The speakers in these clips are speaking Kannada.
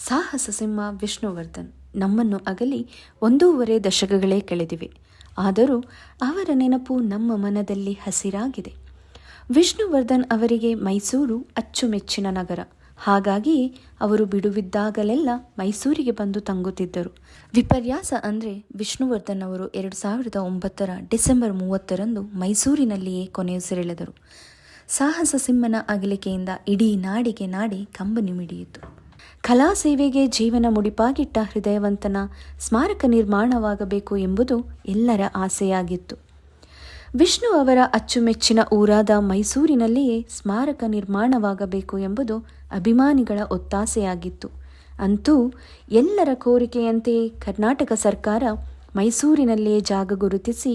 ಸಾಹಸ ಸಿಂಹ ವಿಷ್ಣುವರ್ಧನ್ ನಮ್ಮನ್ನು ಅಗಲಿ 1.5 ದಶಕಗಳೇ ಕಳೆದಿವೆ. ಆದರೂ ಅವರ ನೆನಪು ನಮ್ಮ ಮನದಲ್ಲಿ ಹಸಿರಾಗಿದೆ. ವಿಷ್ಣುವರ್ಧನ್ ಅವರಿಗೆ ಮೈಸೂರು ಅಚ್ಚುಮೆಚ್ಚಿನ ನಗರ. ಹಾಗಾಗಿ ಅವರು ಬಿಡುವಿದ್ದಾಗಲೆಲ್ಲ ಮೈಸೂರಿಗೆ ಬಂದು ತಂಗುತ್ತಿದ್ದರು. ವಿಪರ್ಯಾಸ ಅಂದರೆ ವಿಷ್ಣುವರ್ಧನ್ ಅವರು 2009 ಡಿಸೆಂಬರ್ 30 ಮೈಸೂರಿನಲ್ಲಿಯೇ ಕೊನೆಯುಸಿರೆಳೆದರು. ಸಾಹಸ ಸಿಂಹನ ಅಗಲಿಕೆಯಿಂದ ಇಡೀ ನಾಡಿಗೆ ಕಂಬನಿ ಮಿಡಿಯಿತು. ಕಲಾ ಸೇವೆಗೆ ಜೀವನ ಮುಡಿಪಾಗಿಟ್ಟ ಹೃದಯವಂತನ ಸ್ಮಾರಕ ನಿರ್ಮಾಣವಾಗಬೇಕು ಎಂಬುದು ಎಲ್ಲರ ಆಸೆಯಾಗಿತ್ತು. ವಿಷ್ಣು ಅವರ ಅಚ್ಚುಮೆಚ್ಚಿನ ಊರಾದ ಮೈಸೂರಿನಲ್ಲಿಯೇ ಸ್ಮಾರಕ ನಿರ್ಮಾಣವಾಗಬೇಕು ಎಂಬುದು ಅಭಿಮಾನಿಗಳ ಒತ್ತಾಸೆಯಾಗಿತ್ತು. ಅಂತೂ ಎಲ್ಲರ ಕೋರಿಕೆಯಂತೆ ಕರ್ನಾಟಕ ಸರ್ಕಾರ ಮೈಸೂರಿನಲ್ಲಿಯೇ ಜಾಗ ಗುರುತಿಸಿ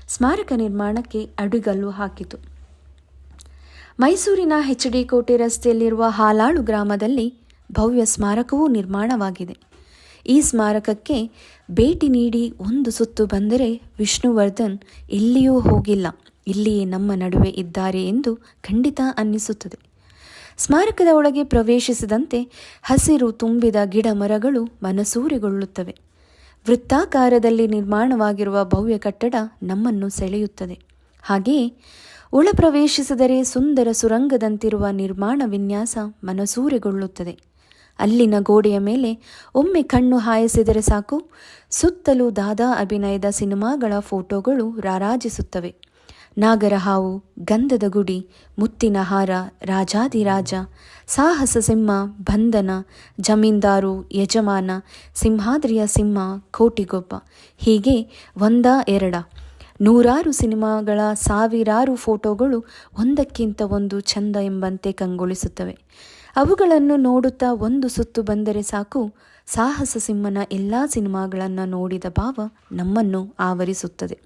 ಸ್ಮಾರಕ ನಿರ್ಮಾಣಕ್ಕೆ ಅಡಿಗಲ್ಲು ಹಾಕಿತು. ಮೈಸೂರಿನ HD ಕೋಟೆ ರಸ್ತೆಯಲ್ಲಿರುವ ಹಾಲಾಳು ಗ್ರಾಮದಲ್ಲಿ ಭವ್ಯ ಸ್ಮಾರಕವೂ ನಿರ್ಮಾಣವಾಗಿದೆ. ಈ ಸ್ಮಾರಕಕ್ಕೆ ಭೇಟಿ ನೀಡಿ ಒಂದು ಸುತ್ತು ಬಂದರೆ ವಿಷ್ಣುವರ್ಧನ್ ಎಲ್ಲಿಯೂ ಹೋಗಿಲ್ಲ, ಇಲ್ಲಿಯೇ ನಮ್ಮ ನಡುವೆ ಇದ್ದಾರೆ ಎಂದು ಖಂಡಿತ ಅನ್ನಿಸುತ್ತದೆ. ಸ್ಮಾರಕದ ಒಳಗೆ ಪ್ರವೇಶಿಸಿದಂತೆ ಹಸಿರು ತುಂಬಿದ ಗಿಡ ಮರಗಳು ಮನಸೂರೆಗೊಳ್ಳುತ್ತವೆ. ವೃತ್ತಾಕಾರದಲ್ಲಿ ನಿರ್ಮಾಣವಾಗಿರುವ ಭವ್ಯ ಕಟ್ಟಡ ನಮ್ಮನ್ನು ಸೆಳೆಯುತ್ತದೆ. ಹಾಗೆಯೇ ಒಳ ಪ್ರವೇಶಿಸಿದರೆ ಸುಂದರ ಸುರಂಗದಂತಿರುವ ನಿರ್ಮಾಣ ವಿನ್ಯಾಸ ಮನಸೂರೆಗೊಳ್ಳುತ್ತದೆ. ಅಲ್ಲಿನ ಗೋಡೆಯ ಮೇಲೆ ಒಮ್ಮೆ ಕಣ್ಣು ಹಾಯಿಸಿದರೆ ಸಾಕು, ಸುತ್ತಲೂ ದಾದಾ ಅಭಿನಯದ ಸಿನಿಮಾಗಳ ಫೋಟೋಗಳು ರಾರಾಜಿಸುತ್ತವೆ. ನಾಗರಹಾವು, ಗಂಧದ ಗುಡಿ, ಮುತ್ತಿನ ಹಾರ, ರಾಜಾದಿರಾಜ, ಸಾಹಸ ಸಿಂಹ, ಬಂಧನ, ಜಮೀನ್ದಾರು, ಯಜಮಾನ, ಸಿಂಹಾದ್ರಿಯ ಸಿಂಹ, ಕೋಟಿಗೊಬ್ಬ ಹೀಗೆ ಒಂದಾ ಎರಡ ನೂರಾರು ಸಿನಿಮಾಗಳ ಸಾವಿರಾರು ಫೋಟೋಗಳು ಒಂದಕ್ಕಿಂತ ಒಂದು ಚಂದ ಎಂಬಂತೆ ಕಂಗೊಳಿಸುತ್ತವೆ. ಅವುಗಳನ್ನು ನೋಡುತ್ತಾ ಒಂದು ಸುತ್ತು ಬಂದರೆ ಸಾಕು, ಸಾಹಸ ಸಿಂಹನ ಎಲ್ಲ ಸಿನಿಮಾಗಳನ್ನು ನೋಡಿದ ಭಾವ ನಮ್ಮನ್ನು ಆವರಿಸುತ್ತದೆ.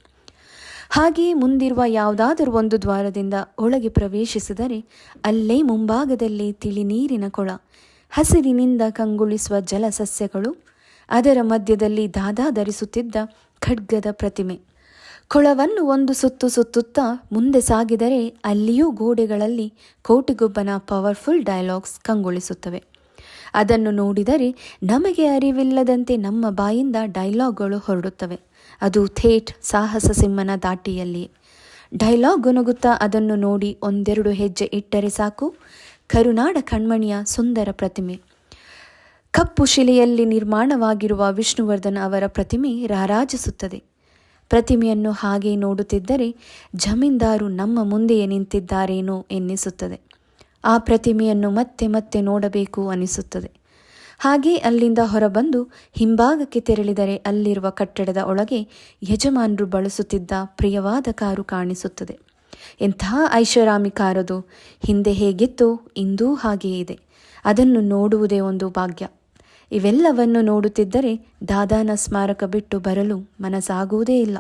ಹಾಗೆಯೇ ಮುಂದಿರುವ ಯಾವುದಾದರೂ ಒಂದು ದ್ವಾರದಿಂದ ಒಳಗೆ ಪ್ರವೇಶಿಸಿದರೆ ಅಲ್ಲೇ ಮುಂಭಾಗದಲ್ಲಿ ತಿಳಿ ನೀರಿನ ಕೊಳ, ಹಸಿರಿನಿಂದ ಕಂಗೊಳಿಸುವ ಜಲಸಸ್ಯಗಳು, ಅದರ ಮಧ್ಯದಲ್ಲಿ ದಾದಾ ಧರಿಸುತ್ತಿದ್ದ ಖಡ್ಗದ ಪ್ರತಿಮೆ. ಕೊಳವನ್ನು ಒಂದು ಸುತ್ತು ಸುತ್ತುತ್ತಾ ಮುಂದೆ ಸಾಗಿದರೆ ಅಲ್ಲಿಯೂ ಗೋಡೆಗಳಲ್ಲಿ ಕೋಟಿಗೊಬ್ಬನ ಪವರ್ಫುಲ್ ಡೈಲಾಗ್ಸ್ ಕಂಗೊಳಿಸುತ್ತವೆ. ಅದನ್ನು ನೋಡಿದರೆ ನಮಗೆ ಅರಿವಿಲ್ಲದಂತೆ ನಮ್ಮ ಬಾಯಿಂದ ಡೈಲಾಗ್ಗಳು ಹೊರಡುತ್ತವೆ. ಅದು ಥೇಟ್ ಸಾಹಸ ಸಿಂಹನ ದಾಟಿಯಲ್ಲಿಯೇ. ಡೈಲಾಗ್ ಗೊನಗುತ್ತಾ ಅದನ್ನು ನೋಡಿ ಒಂದೆರಡು ಹೆಜ್ಜೆ ಇಟ್ಟರೆ ಸಾಕು, ಕರುನಾಡ ಕಣ್ಮಣಿಯ ಸುಂದರ ಪ್ರತಿಮೆ. ಕಪ್ಪು ಶಿಲೆಯಲ್ಲಿ ನಿರ್ಮಾಣವಾಗಿರುವ ವಿಷ್ಣುವರ್ಧನ್ ಅವರ ಪ್ರತಿಮೆ ರಾರಾಜಿಸುತ್ತದೆ. ಪ್ರತಿಮೆಯನ್ನು ಹಾಗೆ ನೋಡುತ್ತಿದ್ದರೆ ಜಮೀನ್ದಾರು ನಮ್ಮ ಮುಂದೆಯೇ ನಿಂತಿದ್ದಾರೇನೋ ಎನ್ನಿಸುತ್ತದೆ. ಆ ಪ್ರತಿಮೆಯನ್ನು ಮತ್ತೆ ಮತ್ತೆ ನೋಡಬೇಕು ಅನಿಸುತ್ತದೆ. ಹಾಗೆ ಅಲ್ಲಿಂದ ಹೊರಬಂದು ಹಿಂಭಾಗಕ್ಕೆ ತೆರಳಿದರೆ ಅಲ್ಲಿರುವ ಕಟ್ಟಡದ ಒಳಗೆ ಯಜಮಾನರು ಬಳಸುತ್ತಿದ್ದ ಪ್ರಿಯವಾದ ಕಾರು ಕಾಣಿಸುತ್ತದೆ. ಎಂತಹ ಐಷಾರಾಮಿ ಕಾರದು! ಹಿಂದೆ ಹೇಗಿತ್ತು ಇಂದೂ ಹಾಗೇ ಇದೆ. ಅದನ್ನು ನೋಡುವುದೇ ಒಂದು ಭಾಗ್ಯ. ಇವೆಲ್ಲವನ್ನು ನೋಡುತ್ತಿದ್ದರೆ ದಾದಾನ ಸ್ಮಾರಕ ಬಿಟ್ಟು ಬರಲು ಮನಸ್ಸಾಗುವುದೇ ಇಲ್ಲ.